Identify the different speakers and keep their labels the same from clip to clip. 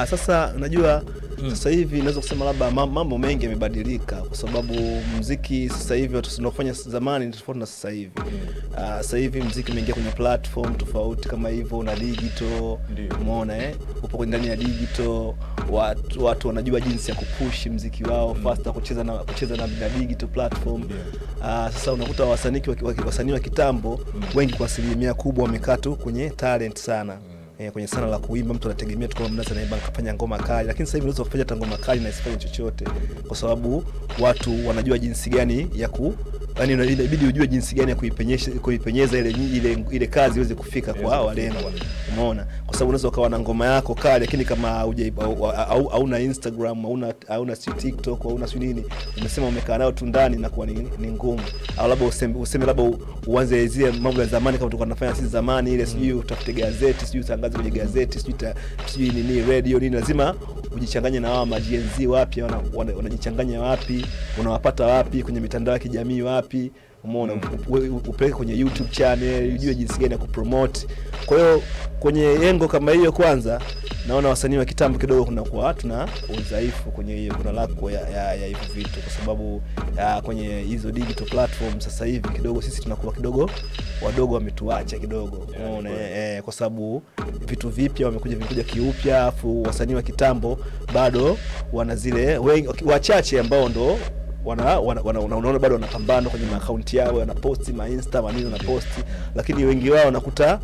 Speaker 1: Sasa unajua sasa hivi naweza kusema labda mambo mengi yamebadilika kwa sababu muziki sasa hivi watu tunafanya zamani tofauti na sasa hivi. Sasa hivi muziki umeingia kwenye platform tofauti kama hivyo na digital. Umeona upo ndani ya digital, watu wanajua jinsi ya kupush muziki wao faster, kucheza na digital platform. Sasa unakuta wasanii wa kitambo wengi kwa asilimia kubwa wamekaa tu kwenye talent sana. Kwenye sana la kuimba mtu anategemea tu kama mnaweza naimba kufanya ngoma kali, lakini sasa hivi unaweza kufanya ngoma kali na isifanye chochote kwa sababu watu wanajua jinsi gani ya yani inabidi ujue jinsi gani ya kuipenyeza ile kazi iweze kufika kwa walengwa. Umeona, kwa sababu unaweza ukawa na ngoma yako kali lakini kama au na Instagram au na TikTok au na nini umesema umekaa nao tu ndani na kuwa ni ngumu. Au labda useme labda uanze zile mambo ya zamani kama tulikuwa tunafanya sisi zamani, ile sijui utafute gazeti, sijui utangaze kwenye gazeti, sijui nini radio nini, lazima ujichanganye na wao majenzi wapi wanajichanganya wapi, unawapata wapi kwenye mitandao ya kijamii wapi. Umeona, upeleke kwenye YouTube channel, ujue jinsi gani ya kupromote. Kwa hiyo kwenye yengo kama hiyo kwanza naona wasanii wa kitambo kidogo kunakuwa tuna udhaifu kwenye hiyo, kuna lako ya hivyo vitu kwa sababu kwenye hizo digital platform sasa hivi kidogo sisi tunakuwa kidogo wadogo, wametuacha kidogo. Umeona, kwa sababu vitu vipya vimekuja kiupya, afu wasanii wa kitambo bado wana zile wachache ambao ndo unaona bado wanapambana kwenye account yao, wanaposti Insta maneno na posti, lakini wengi wao nakuta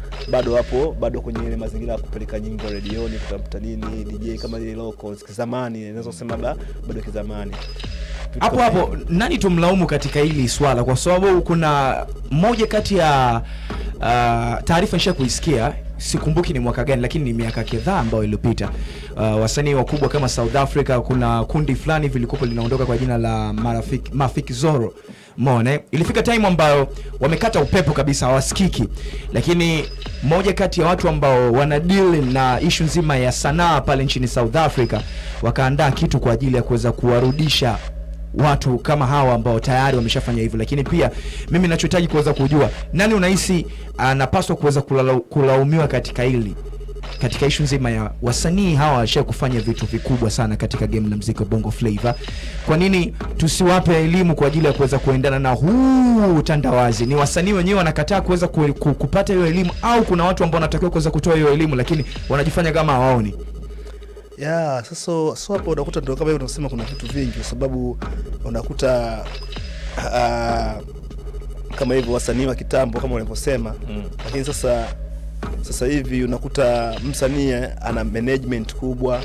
Speaker 1: bado kwenye ile mazingira ya kupeleka nyimbo redioni, kutafuta nini DJ kama ile locals kizamani, naweza kusema bado kizamani.
Speaker 2: Hapo nani tumlaumu katika hili swala? Kwa sababu kuna moja kati ya taarifa nisha kuisikia, sikumbuki ni mwaka gani lakini ni miaka kadhaa ambayo iliyopita, wasanii wakubwa kama South Africa, kuna kundi fulani vilikopo linaondoka kwa jina la Mafiki Zoro. Umeona, ilifika time ambayo wamekata upepo kabisa, hawasikiki, lakini moja kati ya watu ambao wana deal na issue nzima ya sanaa pale nchini South Africa wakaandaa kitu kwa ajili ya kuweza kuwarudisha watu kama hawa ambao tayari wameshafanya hivyo. Lakini pia mimi ninachohitaji kuweza kujua, nani unahisi anapaswa kuweza kulaumiwa katika hili, katika issue nzima ya wasanii hawa washia kufanya vitu vikubwa sana katika game la muziki Bongo Flava? Kwa nini tusiwape elimu kwa ajili ya kuweza kuendana na huu utandawazi? Ni wasanii wenyewe wanakataa kuweza kupata hiyo elimu, au kuna watu ambao wanatakiwa kuweza kutoa hiyo elimu lakini wanajifanya kama hawaoni?
Speaker 1: Sasa hapo unakuta ndio kama hivyo tunasema kuna vitu vingi kwa sababu unakuta kama hivyo wasanii wa kitambo kama walivyosema, lakini sasa hivi unakuta msanii ana management kubwa.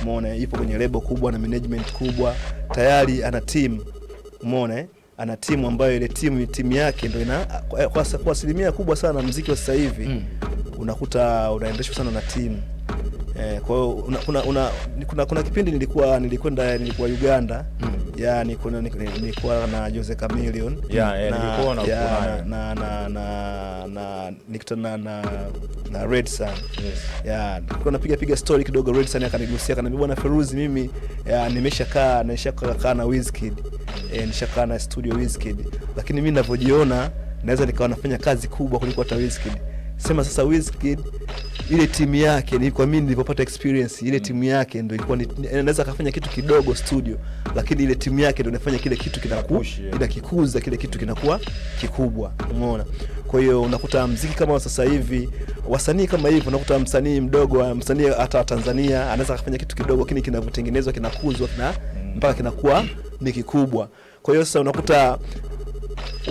Speaker 1: Umeona, ipo kwenye label kubwa na management kubwa, tayari ana team. Umeona, ana team ambayo ile team yake ndio kwa asilimia kubwa sana muziki wa sasa hivi unakuta unaendeshwa sana na team. Kwa hiyo kuna kipindi nilikuwa Uganda, nilikuwa na Jose Chameleone,
Speaker 3: nilikuwa
Speaker 1: nikutana na Red Sun. Nilikuwa napiga story kidogo, Red Sun akanigusia, akaniambia bwana Feruzi, mimi nimeshakaa na Wizkid, nishakaa na studio Wizkid, lakini mimi ninavyojiona naweza nikawa nafanya kazi kubwa kuliko hata Wizkid. Sema sasa Wizkid ile timu yake, ni kwa mimi nilipopata experience, ile timu yake ndio ilikuwa inaweza kufanya kitu kidogo studio, lakini ile timu yake ndio inafanya kile kitu kinakikuza kile kitu kinakuwa kikubwa. Umeona, kwa hiyo unakuta muziki kama sasa hivi wasanii kama hivyo, unakuta msanii mdogo, msanii hata Tanzania anaweza kufanya kitu kidogo lakini kinavyotengenezwa kinakuzwa mpaka kinakuwa ni kikubwa. Kwa hiyo sasa unakuta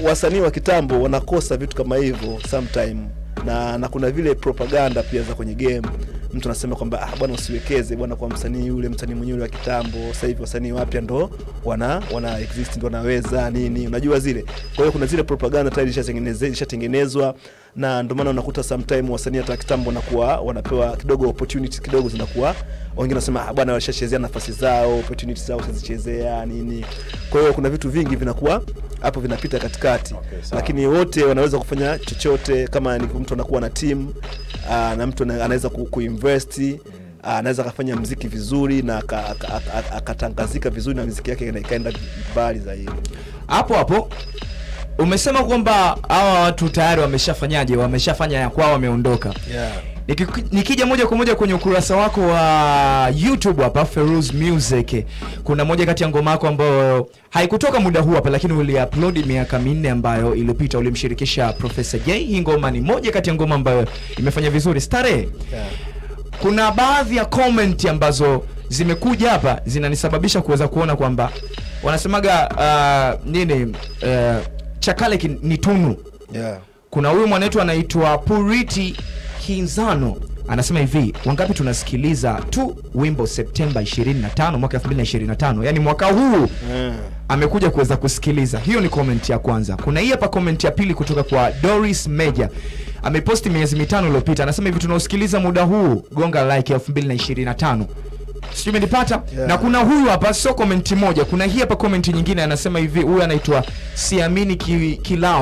Speaker 1: wasanii wa kitambo wanakosa vitu kama hivyo sometime, na kuna vile propaganda pia za kwenye game. Mtu anasema kwamba bwana usiwekeze bwana kwa msanii yule, msanii mwenyewe wa kitambo. Sasa hivi wasanii wapya ndo wana exist, ndo wanaweza nini, unajua zile. Kwa hiyo kuna zile propaganda tayari ilishatengenezwa, na ndio maana unakuta sometime wasanii hata kitambo wanapewa kidogo opportunity kidogo, zinakuwa wengine wanasema bwana washachezea nafasi zao, opportunity zao sizichezea nini. Kwa hiyo kuna vitu vingi vinakuwa hapo vinapita katikati, lakini wote wanaweza kufanya chochote. Kama ni mtu anakuwa na team na mtu anaweza kuinvest, anaweza kufanya muziki vizuri na akatangazika vizuri na muziki yake ikaenda mbali zaidi.
Speaker 2: Hapo umesema kwamba hawa watu tayari wameshafanya ya kwao, wameondoka. Nikija moja kwa moja kwenye ukurasa wako wa YouTube hapa Feroz Music, kuna moja kati ya ngoma yako ambayo haikutoka muda huu hapa, lakini uliupload miaka 4 ambayo iliyopita, ulimshirikisha Professor Jay. Hii ngoma ni moja kati ya ngoma ambayo imefanya vizuri. Starehe. Kuna baadhi ya comment ambazo zimekuja hapa zinanisababisha kuweza kuona kwamba wanasemaga chakale ni tunu. Kuna huyu mwanetu anaitwa Purity Kinzano anasema hivi, wangapi tunasikiliza tu wimbo Septemba 25 mwaka 2025, yani mwaka huu amekuja kuweza kusikiliza. Hiyo ni comment ya kwanza. Kuna hii hapa comment ya pili kutoka kwa Doris Major, ameposti miezi 5 iliyopita, anasema hivi, tunaosikiliza muda huu gonga like 2025. Sijui umenipata? Na kuna huyu hapa, sio comment moja, kuna hii hapa comment nyingine, anasema hivi, huyu anaitwa Siamini Kilawa